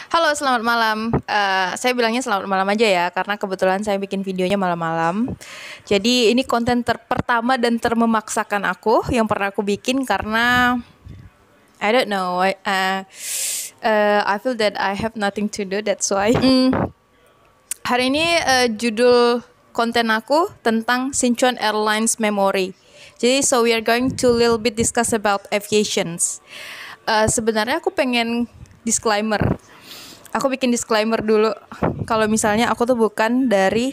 Halo, selamat malam. Saya bilangnya selamat malam aja ya, karena kebetulan saya bikin videonya malam-malam. Jadi ini konten pertama dan termemaksakan aku yang pernah aku bikin karena I don't know. I feel that I have nothing to do. That's why. Hari ini judul konten aku tentang Sichuan Airlines Memory. Jadi so we are going to little bit discuss about aviations. Sebenarnya aku pengen disclaimer. Aku bikin disclaimer dulu. Kalau misalnya aku tuh bukan dari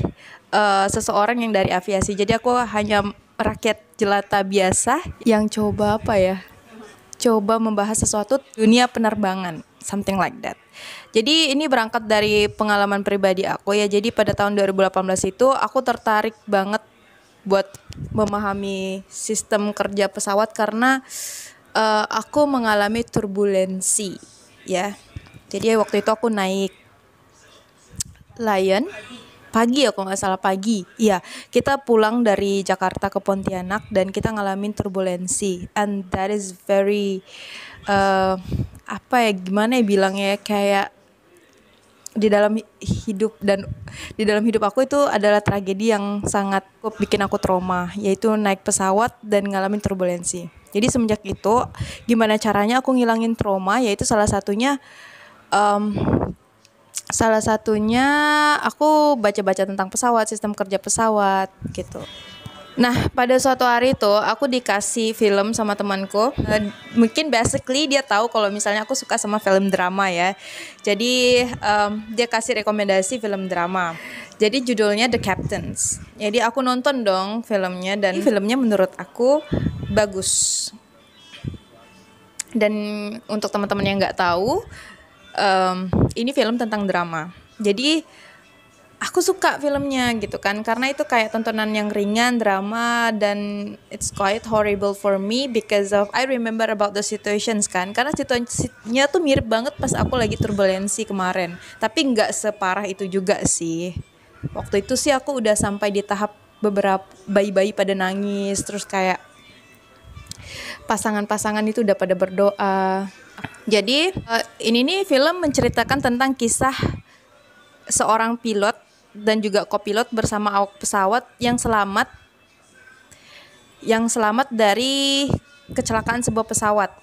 seseorang yang dari aviasi. Jadi aku hanya rakyat jelata biasa yang coba coba membahas sesuatu dunia penerbangan, something like that. Jadi ini berangkat dari pengalaman pribadi aku ya. Jadi pada tahun 2018 itu aku tertarik banget buat memahami sistem kerja pesawat karena aku mengalami turbulensi ya. Jadi waktu itu aku naik Lion pagi ya, kalau nggak salah pagi. Iya, kita pulang dari Jakarta ke Pontianak dan kita ngalamin turbulensi. And that is very gimana ya bilangnya, kayak di dalam hidup aku itu adalah tragedi yang sangat bikin aku trauma, yaitu naik pesawat dan ngalamin turbulensi. Jadi semenjak itu gimana caranya aku ngilangin trauma, yaitu salah satunya aku baca-baca tentang pesawat, sistem kerja pesawat gitu. Nah, pada suatu hari itu aku dikasih film sama temanku. Mungkin basically dia tahu kalau misalnya aku suka sama film drama ya. Jadi dia kasih rekomendasi film drama. Jadi judulnya The Captains. Jadi aku nonton dong filmnya dan filmnya menurut aku bagus. Dan untuk teman-teman yang nggak tahu, ini film tentang drama. Jadi aku suka filmnya gitu kan, karena itu kayak tontonan yang ringan, drama, dan it's quite horrible for me because of I remember about the situations kan, karena situasinya tuh mirip banget pas aku lagi turbulensi kemarin. Tapi nggak separah itu juga sih. Waktu itu sih aku udah sampai di tahap beberapa bayi-bayi pada nangis, terus kayak pasangan-pasangan itu udah pada berdoa. Jadi ini nih film menceritakan tentang kisah seorang pilot dan juga kopilot bersama awak pesawat yang selamat dari kecelakaan sebuah pesawat.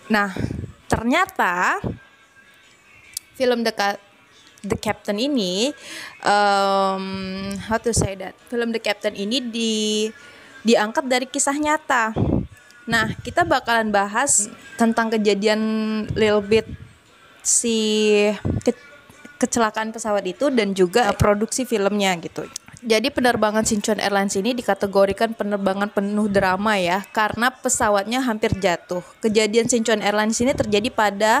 Nah, ternyata film The Captain ini film The Captain ini diangkat dari kisah nyata. Nah, kita bakalan bahas tentang kejadian little bit kecelakaan pesawat itu dan juga produksi filmnya gitu. Jadi penerbangan Sichuan Airlines ini dikategorikan penerbangan penuh drama ya, karena pesawatnya hampir jatuh. Kejadian Sichuan Airlines ini terjadi pada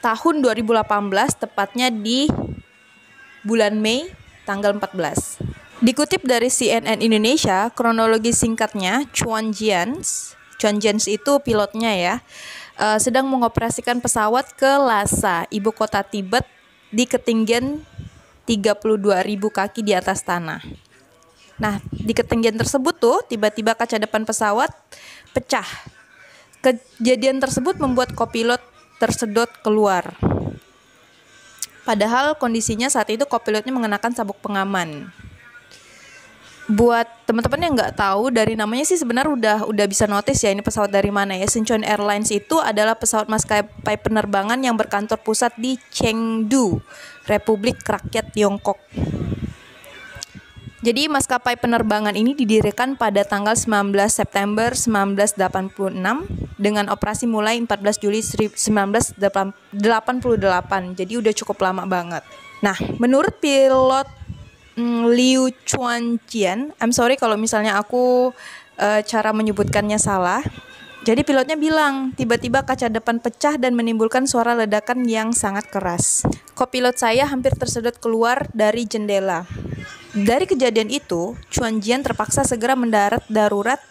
tahun 2018, tepatnya di bulan Mei tanggal 14. Dikutip dari CNN Indonesia, kronologi singkatnya, Chuan Jians itu pilotnya ya, sedang mengoperasikan pesawat ke Lhasa, ibu kota Tibet, di ketinggian 32.000 kaki di atas tanah. Nah, di ketinggian tersebut tuh tiba-tiba kaca depan pesawat pecah. Kejadian tersebut membuat kopilot tersedot keluar. Padahal kondisinya saat itu kopilotnya mengenakan sabuk pengaman. Buat teman-teman yang nggak tahu, dari namanya sih sebenarnya udah bisa notice ya ini pesawat dari mana ya. Sichuan Airlines itu adalah pesawat maskapai penerbangan yang berkantor pusat di Chengdu, Republik Rakyat Tiongkok. Jadi maskapai penerbangan ini didirikan pada tanggal 19 September 1986 dengan operasi mulai 14 Juli 1988. Jadi udah cukup lama banget. Nah, menurut pilot Liu Chuanjian, I'm sorry kalau misalnya aku cara menyebutkannya salah. Jadi pilotnya bilang, tiba-tiba kaca depan pecah dan menimbulkan suara ledakan yang sangat keras. Kopilot saya hampir tersedot keluar dari jendela. Dari kejadian itu, Chuanjian terpaksa segera mendarat darurat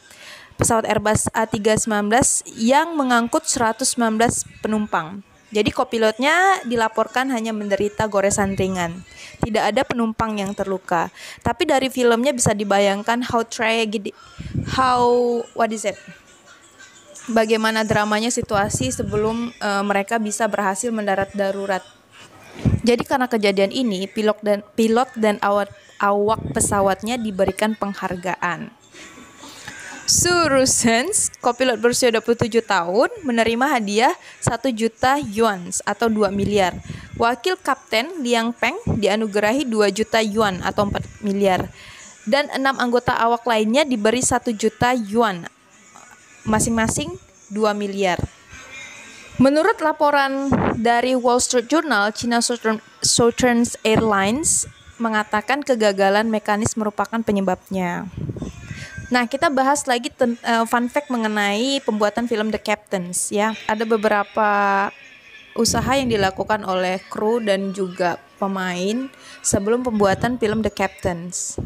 pesawat Airbus A319 yang mengangkut 119 penumpang. Jadi kopilotnya dilaporkan hanya menderita goresan ringan. Tidak ada penumpang yang terluka. Tapi dari filmnya bisa dibayangkan bagaimana dramanya situasi sebelum mereka bisa berhasil mendarat darurat. Jadi karena kejadian ini, pilot dan awak pesawatnya diberikan penghargaan. Surusens, kopilot berusia 27 tahun, menerima hadiah 1 juta yuan atau 2 miliar. Wakil Kapten Liang Peng dianugerahi 2 juta yuan atau 4 miliar. Dan 6 anggota awak lainnya diberi 1 juta yuan, masing-masing 2 miliar. Menurut laporan dari Wall Street Journal, China Southern Airlines mengatakan kegagalan mekanis merupakan penyebabnya. Nah, kita bahas lagi fun fact mengenai pembuatan film The Captains ya. Ada beberapa usaha yang dilakukan oleh kru dan juga pemain sebelum pembuatan film The Captains.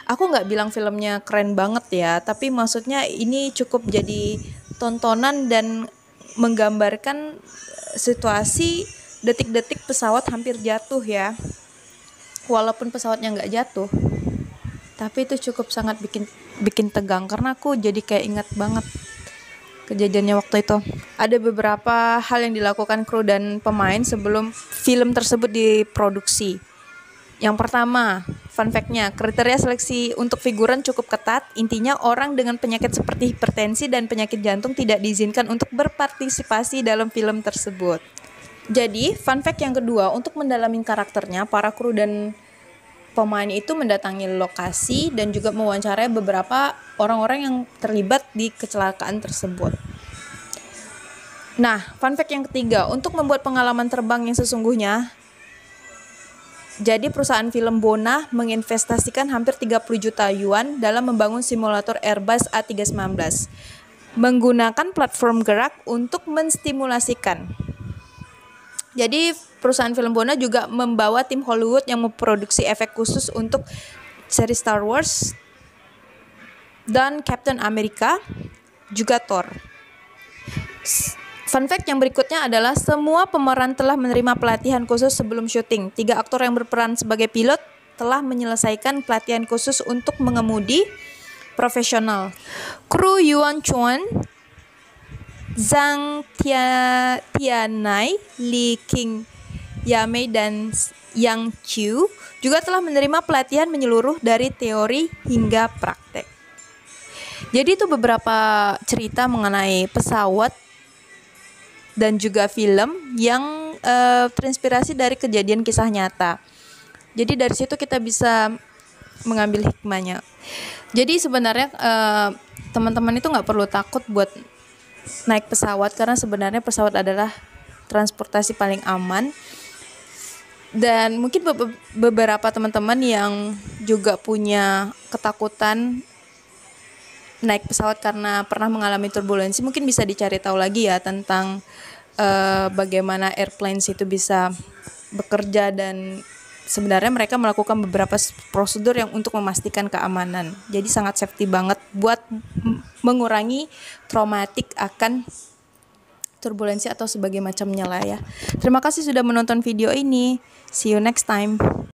Aku nggak bilang filmnya keren banget ya, tapi maksudnya ini cukup jadi tontonan dan menggambarkan situasi detik-detik pesawat hampir jatuh ya. Walaupun pesawatnya nggak jatuh, tapi itu cukup sangat bikin tegang karena aku jadi kayak ingat banget kejadiannya waktu itu. Ada beberapa hal yang dilakukan kru dan pemain sebelum film tersebut diproduksi. Yang pertama, fun fact-nya, kriteria seleksi untuk figuran cukup ketat. Intinya orang dengan penyakit seperti hipertensi dan penyakit jantung tidak diizinkan untuk berpartisipasi dalam film tersebut. Jadi, fun fact yang kedua, untuk mendalami karakternya, para kru dan pemain itu mendatangi lokasi dan juga mewawancarai beberapa orang-orang yang terlibat di kecelakaan tersebut. Nah, fun fact yang ketiga, untuk membuat pengalaman terbang yang sesungguhnya, jadi perusahaan film Bona menginvestasikan hampir 30 juta yuan dalam membangun simulator Airbus A319 menggunakan platform gerak untuk menstimulasikan. Jadi perusahaan film Bona juga membawa tim Hollywood yang memproduksi efek khusus untuk seri Star Wars dan Captain America, juga Thor. Fun fact yang berikutnya adalah semua pemeran telah menerima pelatihan khusus sebelum syuting. 3 aktor yang berperan sebagai pilot telah menyelesaikan pelatihan khusus untuk mengemudi profesional. Kru Yuan Chuan, Zhang Tianai, Li King Yamei, dan Yang Qiu juga telah menerima pelatihan menyeluruh dari teori hingga praktek. Jadi itu beberapa cerita mengenai pesawat dan juga film yang terinspirasi dari kejadian kisah nyata. Jadi dari situ kita bisa mengambil hikmahnya. Jadi sebenarnya teman-teman itu nggak perlu takut buat naik pesawat, karena sebenarnya pesawat adalah transportasi paling aman. Dan mungkin beberapa teman-teman yang juga punya ketakutan naik pesawat karena pernah mengalami turbulensi, mungkin bisa dicari tahu lagi ya tentang bagaimana airplanes itu bisa bekerja, dan sebenarnya mereka melakukan beberapa prosedur yang untuk memastikan keamanan. Jadi sangat safety banget buat mengurangi traumatik akan turbulensi atau sebagai macamnya lah ya. Terima kasih sudah menonton video ini. See you next time.